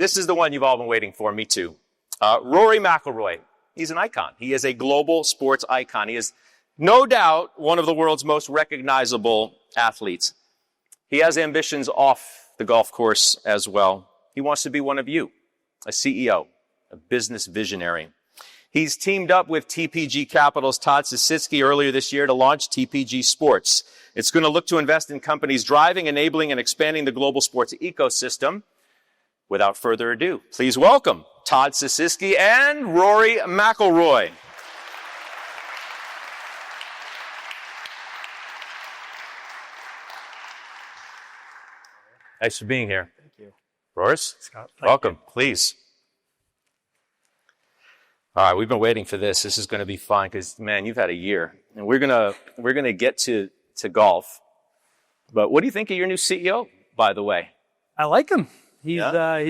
this is the one you've all been waiting for, me too. Rory McIlroy. He's an icon. He is a global sports icon. He is no doubt one of the world's most recognizable athletes. He has ambitions off the golf course as well. He wants to be one of you, a CEO, a business visionary. He's teamed up with TPG Capital's Todd Sisitsky earlier this year to launch TPG Sports. It's going to look to invest in companies driving, enabling, and expanding the global sports ecosystem. Without further ado, please welcome Todd Sisitsky and Rory McIlroy. Thanks for being here. Thank you. Roris, Scott, welcome, please. All right, we've been waiting for this. This is going to be fun because, man, you've had a year. And we're gonna get to golf. But what do you think of your new CEO, by the way? I like him. He's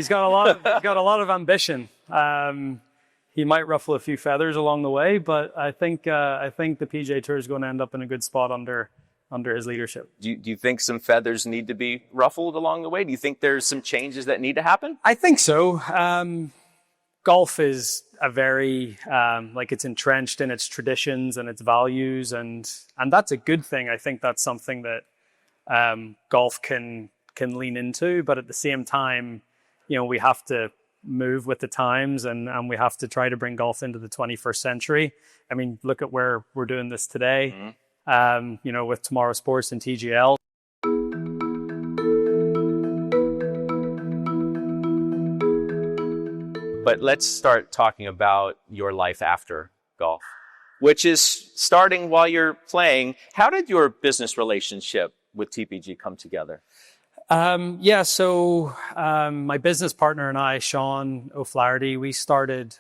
got a lot of ambition. He might ruffle a few feathers along the way, but I think the PGA Tour is going to end up in a good spot under his leadership. Do you think some feathers need to be ruffled along the way? Do you think there's some changes that need to happen? I think so. Golf is a very it's entrenched in its traditions and its values, and that's a good thing. I think that's something that golf can lean into, but at the same time, we have to move with the times and we have to try to bring golf into the 21st century. I mean, look at where we're doing this today, with Tomorrow Sports and TGL. But let's start talking about your life after golf, which is starting while you're playing. How did your business relationship with TPG come together? So my business partner and I, Sean O'Flaherty, we started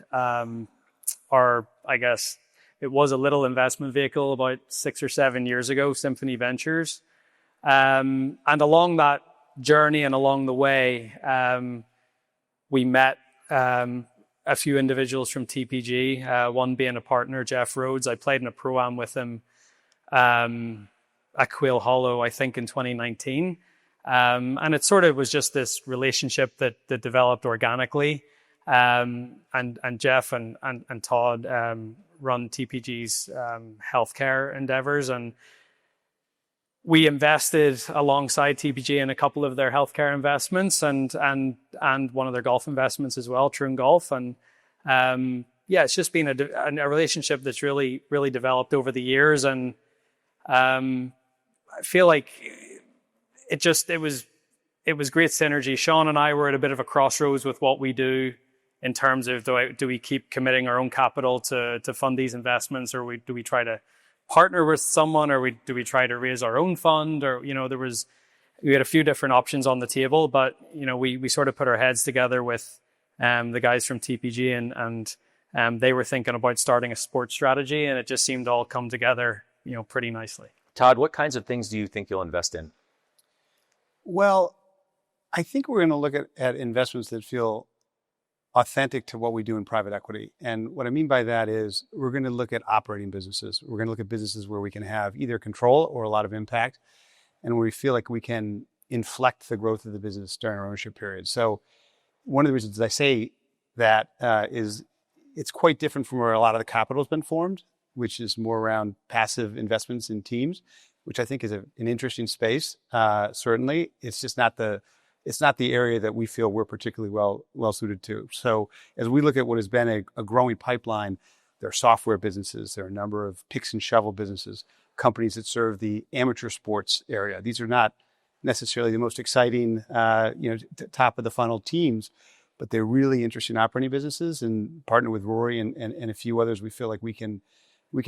it was a little investment vehicle about 6 or 7 years ago, Symphony Ventures. And along that journey and along the way, we met a few individuals from TPG, one being a partner, Jeff Rhodes. I played in a pro-am with him at Quail Hollow, I think, in 2019. And it sort of was just this relationship that developed organically. And Jeff and Todd run TPG's healthcare endeavors, and we invested alongside TPG in a couple of their healthcare investments and one of their golf investments as well, Troon Golf. And it's just been a relationship that's really, really developed over the years. And I feel like it was great synergy. Sean and I were at a bit of a crossroads with what we do in terms of do we keep committing our own capital to fund these investments, or do we try to partner with someone, or do we try to raise our own fund? Or we had a few different options on the table, but we sort of put our heads together with the guys from TPG, and they were thinking about starting a sports strategy, and it just seemed to all come together pretty nicely. Todd, what kinds of things do you think you'll invest in? Well, I think we're going to look at investments that feel authentic to what we do in private equity. And what I mean by that is we're going to look at operating businesses. We're going to look at businesses where we can have either control or a lot of impact, and where we feel like we can inflect the growth of the business during our ownership period. So one of the reasons I say that is it's quite different from where a lot of the capital has been formed, which is more around passive investments in teams, which I think is an interesting space. Certainly, it's just not the area that we feel we're particularly well suited to. So as we look at what has been a growing pipeline, there are software businesses, there are a number of picks and shovel businesses, companies that serve the amateur sports area. These are not necessarily the most exciting, top of the funnel teams, but they're really interesting operating businesses. And partner with Rory and a few others, we feel like we can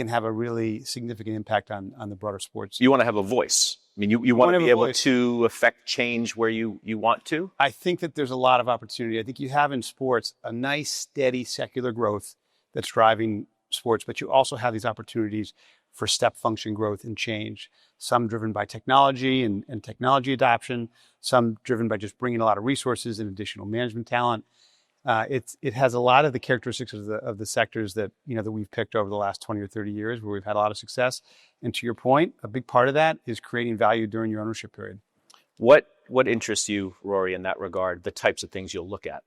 have a really significant impact on the broader sports. You want to have a voice. I mean, you want to be able to affect change where you want to? I think that there's a lot of opportunity. I think you have in sports a nice, steady, secular growth that's driving sports, but you also have these opportunities for step function growth and change, some driven by technology and technology adoption, some driven by just bringing a lot of resources and additional management talent. It has a lot of the characteristics of the sectors that that we've picked over the last 20 or 30 years, where we've had a lot of success. And to your point, a big part of that is creating value during your ownership period. What interests you, Rory, in that regard? The types of things you'll look at?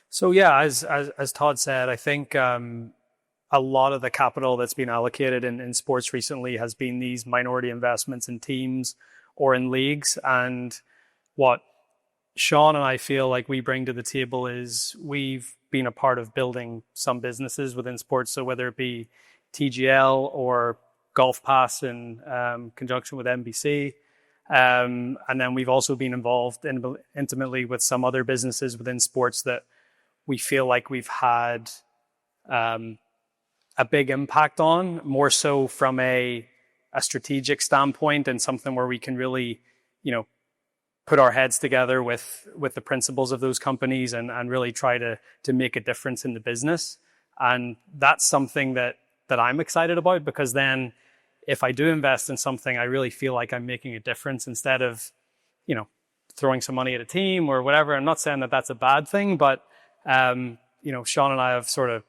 So yeah, as Todd said, I think a lot of the capital that's been allocated in sports recently has been these minority investments in teams or in leagues. And what Sean and I feel like we bring to the table is we've been a part of building some businesses within sports. So whether it be TGL or Golf Pass in conjunction with NBC. And then we've also been involved intimately with some other businesses within sports that we feel like we've had a big impact on, more so from a strategic standpoint and something where we can really, put our heads together with the principles of those companies and really try to make a difference in the business. And that's something that I'm excited about, because then if I do invest in something, I really feel like I'm making a difference instead of, throwing some money at a team or whatever. I'm not saying that that's a bad thing, but, Sean and I have sort of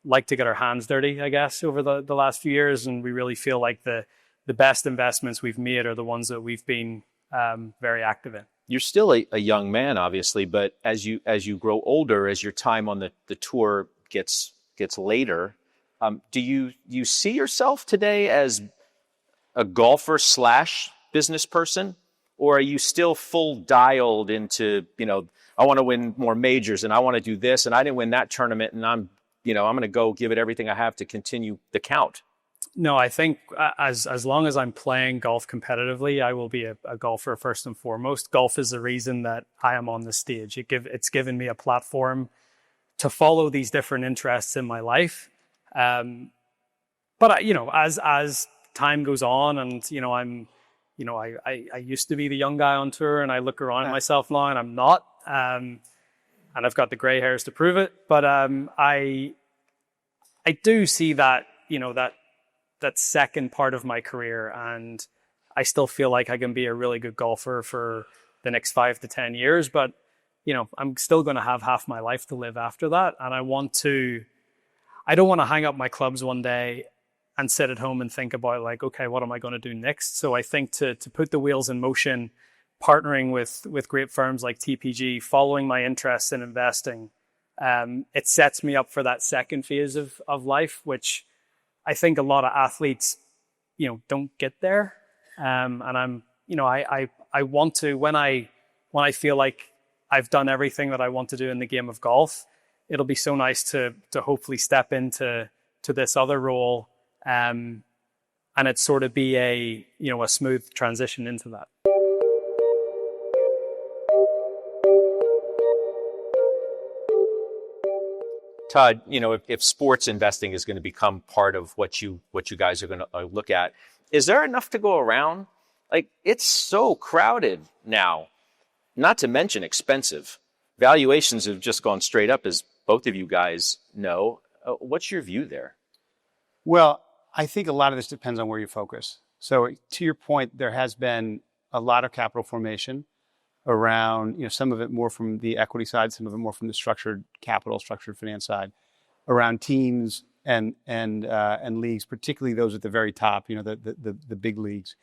liked to get our hands dirty, I guess, over the last few years. And we really feel like the best investments we've made are the ones that we've been very active in. You're still a young man, obviously, but as you grow older, as your time on the tour gets later, do you see yourself today as a golfer / business person, or are you still full dialed into, I want to win more majors and I want to do this and I didn't win that tournament and I'm going to go give it everything I have to continue the count? No, I think as long as I'm playing golf competitively, I will be a golfer first and foremost. Golf is the reason that I am on the stage. It's given me a platform to follow these different interests in my life. But as time goes on, and I used to be the young guy on tour, and I look around at myself now, and I'm not. And I've got the gray hairs to prove it. But I do see that that second part of my career, and I still feel like I can be a really good golfer for the next 5 to 10 years. But I'm still going to have half my life to live after that, and I don't want to hang up my clubs one day and sit at home and think about like, okay, what am I going to do next? So I think to put the wheels in motion, partnering with great firms like TPG, following my interests in investing, it sets me up for that second phase of life, which I think a lot of athletes, don't get there. And I want to, when I feel like I've done everything that I want to do in the game of golf, it'll be so nice to hopefully step into this other role, and it sort of be a smooth transition into that. Todd, if sports investing is going to become part of what you guys are going to look at, is there enough to go around? Like, it's so crowded now, not to mention expensive. Valuations have just gone straight up, as both of you guys know. What's your view there? Well, I think a lot of this depends on where you focus. So to your point, there has been a lot of capital formation around, some of it more from the equity side, some of it more from the structured finance side, around teams and leagues, particularly those at the very top, the big leagues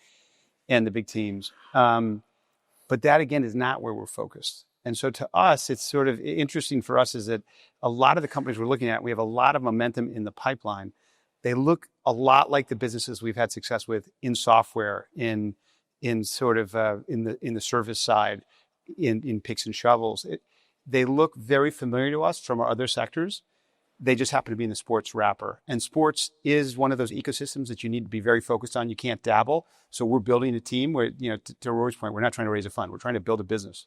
and the big teams. But that again is not where we're focused. And so to us, it's sort of interesting for us is that a lot of the companies we're looking at, we have a lot of momentum in the pipeline. They look a lot like the businesses we've had success with in software, in sort of in the service side, in picks and shovels. They look very familiar to us from our other sectors. They just happen to be in the sports wrapper. And sports is one of those ecosystems that you need to be very focused on. You can't dabble. So we're building a team where, to Rory's point, we're not trying to raise a fund. We're trying to build a business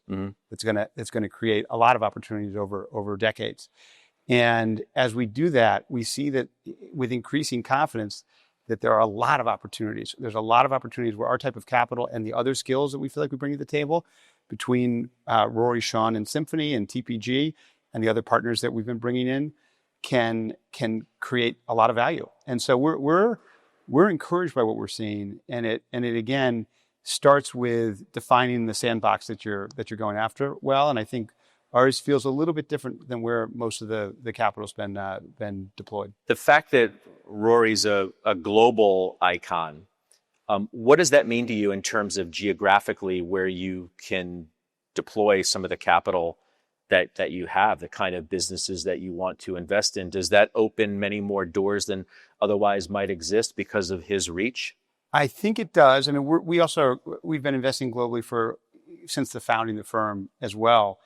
that's going to create a lot of opportunities over decades. And as we do that, we see that with increasing confidence that there are a lot of opportunities. There's a lot of opportunities where our type of capital and the other skills that we feel like we bring to the table between Rory, Sean, and Symphony and TPG and the other partners that we've been bringing in can create a lot of value. And so we're encouraged by what we're seeing, and it again starts with defining the sandbox that you're going after well. And I think ours feels a little bit different than where most of the capital's been deployed. The fact that Rory's a global icon, what does that mean to you in terms of geographically where you can deploy some of the capital that you have, the kind of businesses that you want to invest in? Does that open many more doors than otherwise might exist because of his reach? I think it does. I mean, we've been investing globally since the founding of the firm as well.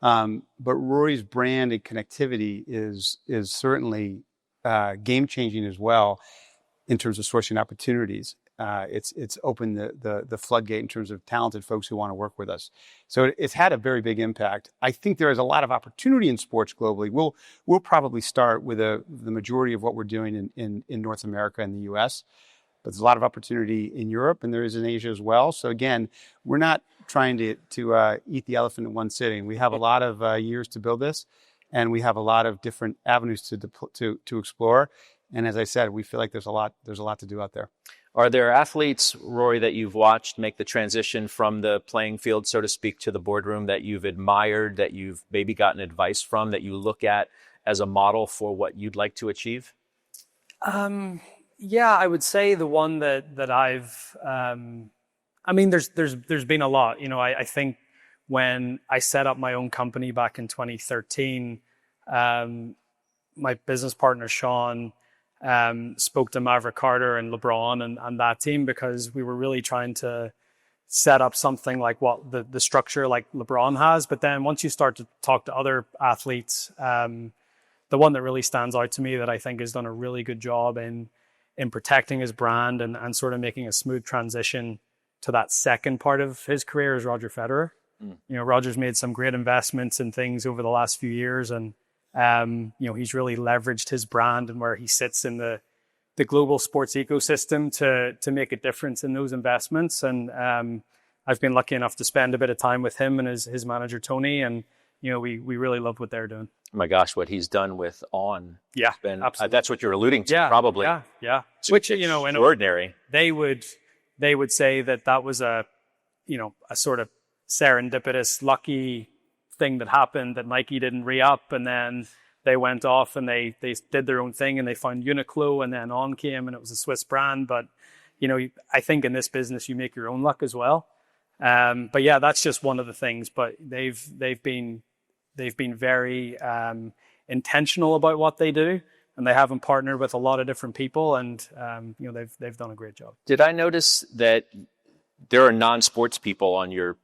But Rory's brand and connectivity is certainly game changing as well in terms of sourcing opportunities. It's opened the floodgate in terms of talented folks who want to work with us. So it's had a very big impact. I think there is a lot of opportunity in sports globally. We'll probably start with the majority of what we're doing in North America and the U.S., but there's a lot of opportunity in Europe, and there is in Asia as well. So again, we're not trying to eat the elephant in one sitting. We have a lot of years to build this, and we have a lot of different avenues to explore. And as I said, we feel like there's a lot to do out there. Are there athletes, Rory, that you've watched make the transition from the playing field, so to speak, to the boardroom that you've admired, that you've maybe gotten advice from, that you look at as a model for what you'd like to achieve? Yeah, I would say the one that I've, there's been a lot. I think when I set up my own company back in 2013, my business partner, Sean, spoke to Maverick Carter and LeBron and that team, because we were really trying to set up something like what the structure like LeBron has. But then once you start to talk to other athletes, the one that really stands out to me that I think has done a really good job in protecting his brand and sort of making a smooth transition to that second part of his career is Roger Federer. Roger's made some great investments in things over the last few years, and he's really leveraged his brand and where he sits in the global sports ecosystem to make a difference in those investments. And I've been lucky enough to spend a bit of time with him and his manager, Tony, and we really love what they're doing. Oh my gosh, what he's done with On. Yeah, absolutely. That's what you're alluding to, yeah, probably. Yeah. It's Which, extraordinary. They would say that was a sort of serendipitous, lucky thing that happened, that Nike didn't re-up, and then they went off and they did their own thing and they found Uniqlo, and then On came and it was a Swiss brand. But, I think in this business, you make your own luck as well. But yeah, that's just one of the things. But they've been very intentional about what they do, and they haven't partnered with a lot of different people, and they've done a great job. Did I notice that there are non-sports people on your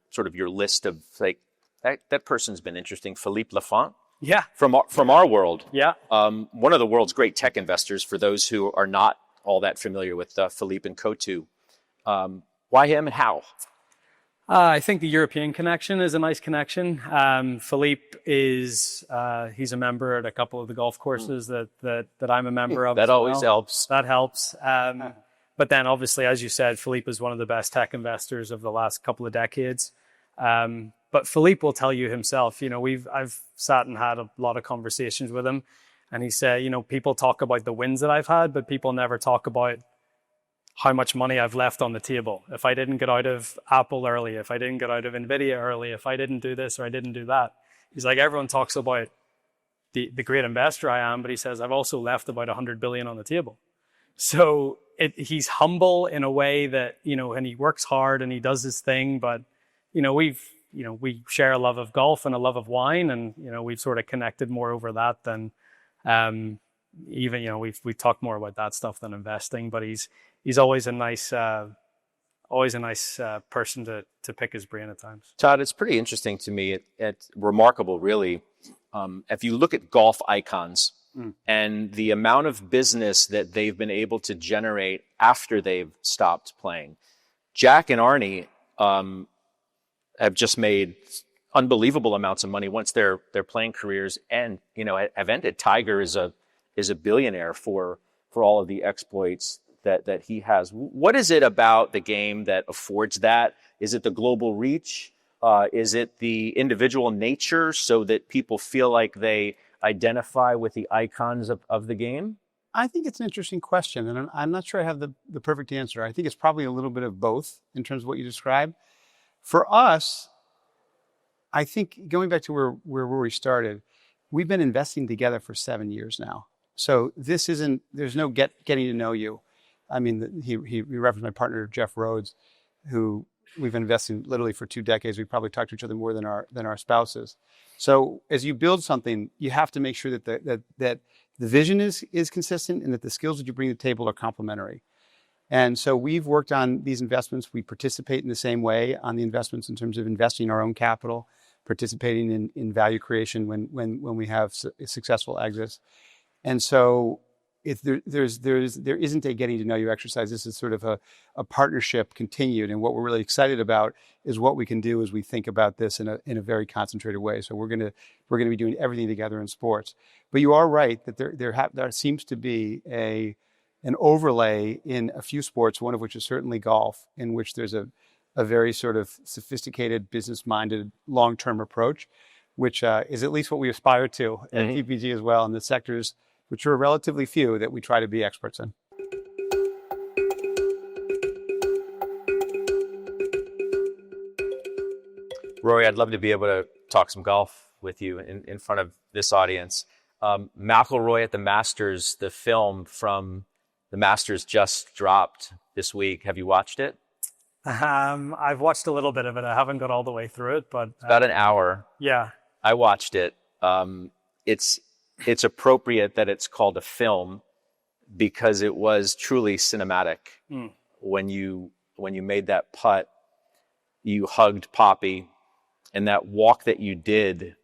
list of like that person's been interesting? Philippe Lafont. Yeah, from our world. Yeah, one of the world's great tech investors. For those who are not all that familiar with Philippe and Cotu, why him and how? I think the European connection is a nice connection. Philippe he's a member at a couple of the golf courses that I'm a member of. That always helps. That helps. But then obviously, as you said, Philippe is one of the best tech investors of the last couple of decades. But Philippe will tell you himself, I've sat and had a lot of conversations with him, and he said, people talk about the wins that I've had, but people never talk about how much money I've left on the table. If I didn't get out of Apple early, if I didn't get out of NVIDIA early, if I didn't do this or I didn't do that. He's like, everyone talks about the great investor I am, but he says, I've also left about 100 billion on the table. So he's humble in a way that, and he works hard and he does his thing, but, we share a love of golf and a love of wine, and, we've sort of connected more over that than, even, we've talked more about that stuff than investing, but he's always a nice person to pick his brain at times. Todd, it's pretty interesting to me. It's remarkable, really. If you look at golf icons and the amount of business that they've been able to generate after they've stopped playing. Jack and Arnie have just made unbelievable amounts of money once their playing careers have ended. Tiger is a billionaire for all of the exploits that he has. What is it about the game that affords that? Is it the global reach? Is it the individual nature so that people feel like they identify with the icons of the game? I think it's an interesting question, and I'm not sure I have the perfect answer. I think it's probably a little bit of both in terms of what you described. For us, I think going back to where Rory started, we've been investing together for 7 years now. So there's no getting to know you. I mean, he referenced my partner, Jeff Rhodes, who we've invested literally for 2 decades. We probably talk to each other more than our spouses. So as you build something, you have to make sure that the vision is consistent and that the skills that you bring to the table are complementary. And so we've worked on these investments. We participate in the same way on the investments in terms of investing our own capital, participating in value creation when we have successful exits. And so if there isn't a getting to know you exercise. This is sort of a partnership continued. And what we're really excited about is what we can do as we think about this in a very concentrated way. So we're going to be doing everything together in sports. But you are right that there seems to be an overlay in a few sports, one of which is certainly golf, in which there's a very sort of sophisticated, business-minded, long-term approach, which is at least what we aspire to at TPG as well, in the sectors which are relatively few that we try to be experts in. Rory, I'd love to be able to talk some golf with you in front of this audience. McIlroy at the Masters, the film from the Masters just dropped this week. Have you watched it? I've watched a little bit of it. I haven't got all the way through it, but it's about an hour. Yeah, I watched it. It's appropriate that it's called a film because it was truly cinematic. When you made that putt, you hugged Poppy, and that walk that you did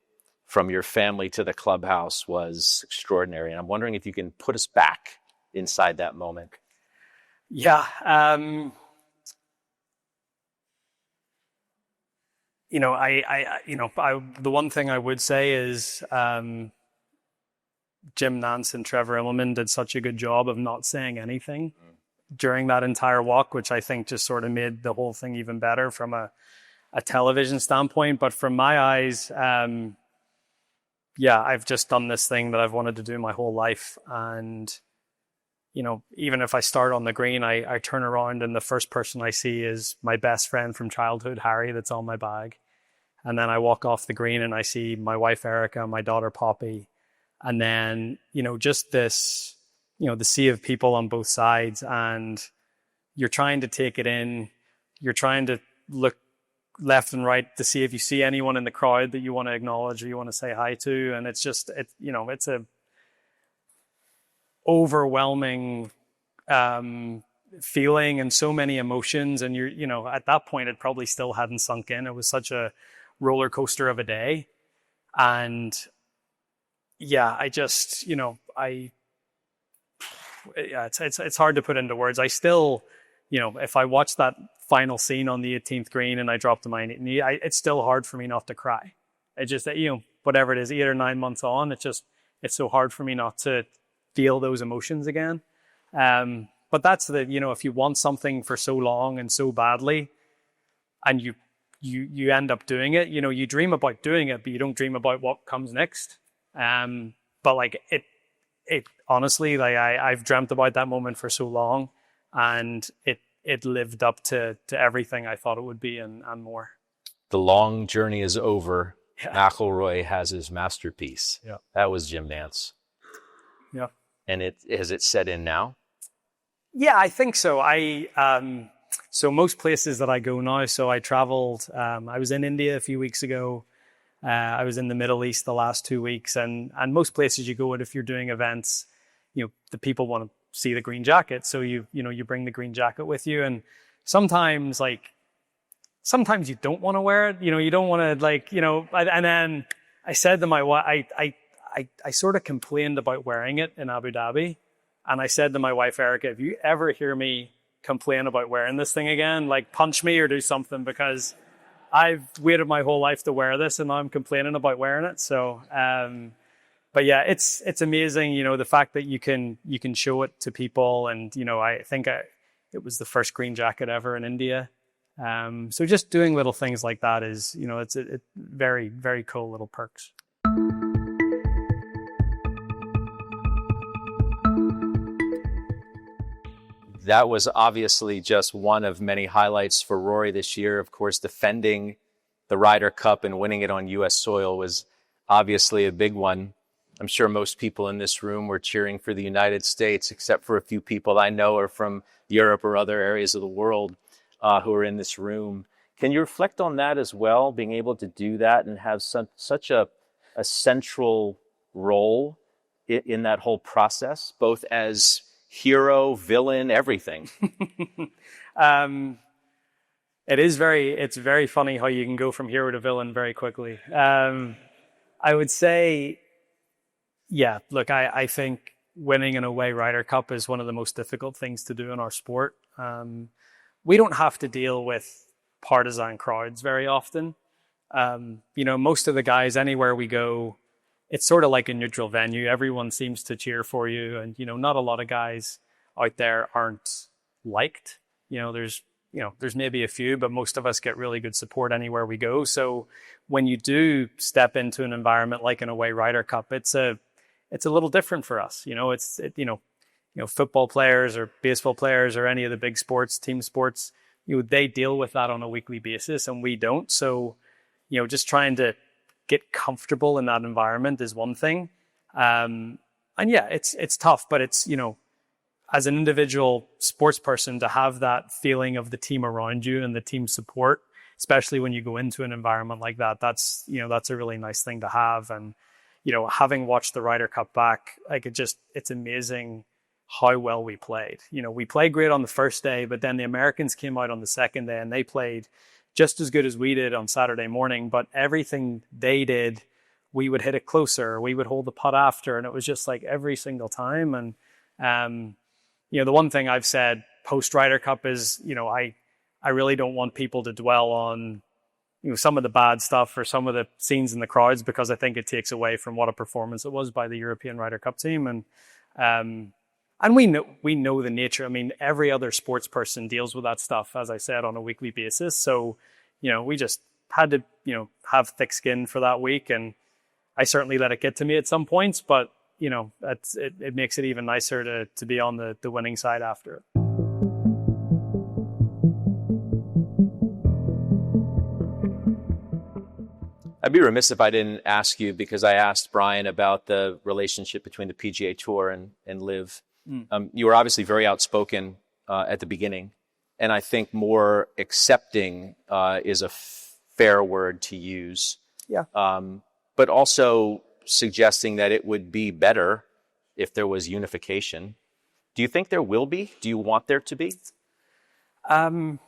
from your family to the clubhouse was extraordinary. And I'm wondering if you can put us back inside that moment. Yeah. The one thing I would say is Jim Nantz and Trevor Immelman did such a good job of not saying anything during that entire walk, which I think just sort of made the whole thing even better from a television standpoint. But from my eyes, I've just done this thing that I've wanted to do my whole life. And, even if I start on the green, I turn around and the first person I see is my best friend from childhood, Harry, that's on my bag. And then I walk off the green and I see my wife, Erica, my daughter, Poppy. And then, just this, the sea of people on both sides, and you're trying to take it in. You're trying to look left and right to see if you see anyone in the crowd that you want to acknowledge or you want to say hi to. And it's just, it's a overwhelming feeling and so many emotions. And you're, at that point, it probably still hadn't sunk in. It was such a roller coaster of a day. And I just, it's hard to put into words. I still, if I watch that final scene on the 18th green and I drop to my knee, it's still hard for me not to cry. It's just that, whatever it is, 8 or 9 months on, it's so hard for me not to feel those emotions again. But that's if you want something for so long and so badly, and you end up doing it, you dream about doing it, but you don't dream about what comes next. But it honestly, I've dreamt about that moment for so long, and it lived up to everything I thought it would be and more. The long journey is over. Yeah. McIlroy has his masterpiece. Yeah. That was Jim Nantz. Yeah. And has it set in now? Yeah, I think so. So most places that I go now, so I traveled, I was in India a few weeks ago. I was in the Middle East the last 2 weeks, and most places you go, and if you're doing events, the people want to see the green jacket. So you bring the green jacket with you. And sometimes you don't want to wear it, you don't want to and then I said to my wife, I sort of complained about wearing it in Abu Dhabi. And I said to my wife, Erica, if you ever hear me complain about wearing this thing again, punch me or do something, because I've waited my whole life to wear this and now I'm complaining about wearing it. So, but yeah, it's amazing, the fact that you can show it to people. And, I think it was the first green jacket ever in India. So just doing little things like that is, it's very, very cool little perks. That was obviously just one of many highlights for Rory this year. Of course, defending the Ryder Cup and winning it on U.S. soil was obviously a big one. I'm sure most people in this room were cheering for the United States, except for a few people I know are from Europe or other areas of the world who are in this room. Can you reflect on that as well, being able to do that and have such a central role in that whole process, both as hero, villain, everything? It's very funny how you can go from hero to villain very quickly. I would say, yeah, look, I think winning an away Ryder Cup is one of the most difficult things to do in our sport. We don't have to deal with partisan crowds very often. Most of the guys, anywhere we go, it's sort of like a neutral venue. Everyone seems to cheer for you. And, not a lot of guys out there aren't liked. There's maybe a few, but most of us get really good support anywhere we go. So when you do step into an environment like an away Ryder Cup, it's a little different for us. Football players or baseball players or any of the big sports, team sports, they deal with that on a weekly basis and we don't. So, just trying to get comfortable in that environment is one thing. And yeah, it's tough, but it's, as an individual sports person, to have that feeling of the team around you and the team support, especially when you go into an environment like that, that's a really nice thing to have. And, having watched the Ryder Cup back, it's amazing how well we played. We played great on the first day, but then the Americans came out on the second day and they played just as good as we did on Saturday morning. But everything they did, we would hit it closer, we would hold the putt after, and it was just like every single time. And, the one thing I've said post Ryder Cup is, I really don't want people to dwell on, some of the bad stuff or some of the scenes in the crowds, because I think it takes away from what a performance it was by the European Ryder Cup team. And we know the nature. I mean, every other sports person deals with that stuff, as I said, on a weekly basis. So, we just had to, have thick skin for that week. And I certainly let it get to me at some points, but, it makes it even nicer to be on the winning side after it. I'd be remiss if I didn't ask you, because I asked Brian about the relationship between the PGA Tour and LIV. You were obviously very outspoken at the beginning, and I think more accepting is a fair word to use. Yeah. But also suggesting that it would be better if there was unification. Do you think there will be? Do you want there to be? Yeah,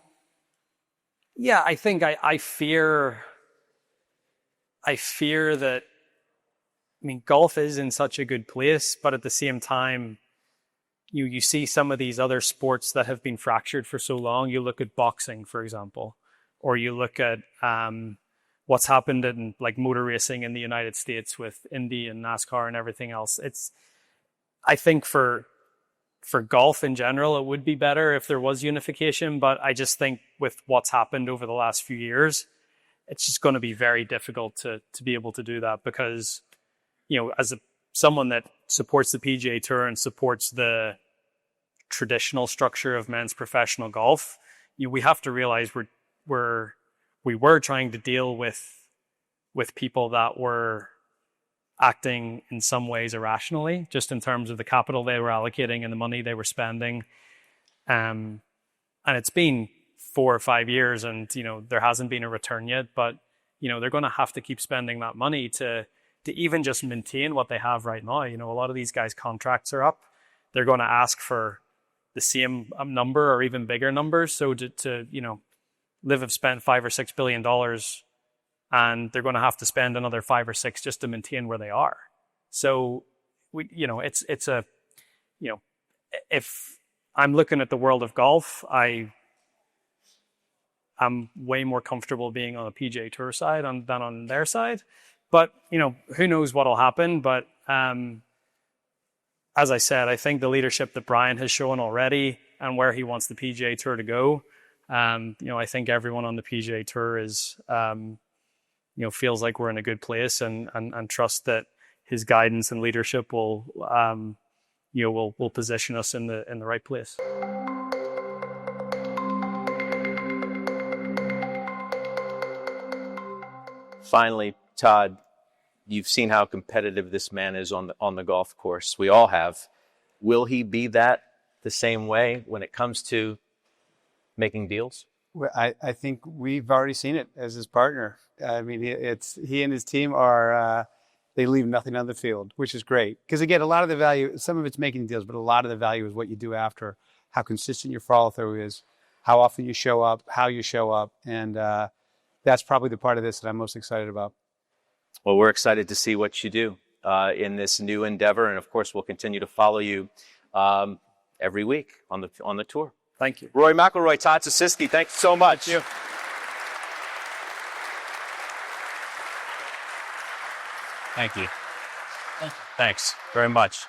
I think I fear that, golf is in such a good place, but at the same time, you see some of these other sports that have been fractured for so long. You look at boxing, for example, or you look at what's happened in like motor racing in the United States with Indy and NASCAR and everything else. I think for golf in general, it would be better if there was unification, but I just think with what's happened over the last few years, it's just going to be very difficult to be able to do that, because, as someone that supports the PGA Tour and supports the traditional structure of men's professional golf, we have to realize we were trying to deal with people that were acting in some ways irrationally, just in terms of the capital they were allocating and the money they were spending. And it's been 4 or 5 years and, there hasn't been a return yet, but, they're going to have to keep spending that money to even just maintain what they have right now. A lot of these guys' contracts are up. They're going to ask for the same number or even bigger numbers. So to LIV have spent $5 or $6 billion, and they're going to have to spend another 5 or 6 just to maintain where they are. So if I'm looking at the world of golf, I'm way more comfortable being on the PGA Tour side than on their side. But, who knows what'll happen. But as I said, I think the leadership that Brian has shown already and where he wants the PGA Tour to go, I think everyone on the PGA Tour is, feels like we're in a good place and trust that his guidance and leadership will position us in the right place. Finally, Todd, you've seen how competitive this man is on the golf course. We all have. Will he be that the same way when it comes to making deals? Well, I think we've already seen it as his partner. I mean, he and his team are, they leave nothing on the field, which is great. Because again, a lot of the value, some of it's making deals, but a lot of the value is what you do after, how consistent your follow through is, how often you show up, how you show up. And that's probably the part of this that I'm most excited about. Well, we're excited to see what you do in this new endeavor. And of course, we'll continue to follow you every week on the tour. Thank you. Rory McIlroy, Todd Sisitsky, thanks so much. Thank you. Thank you. Thanks very much.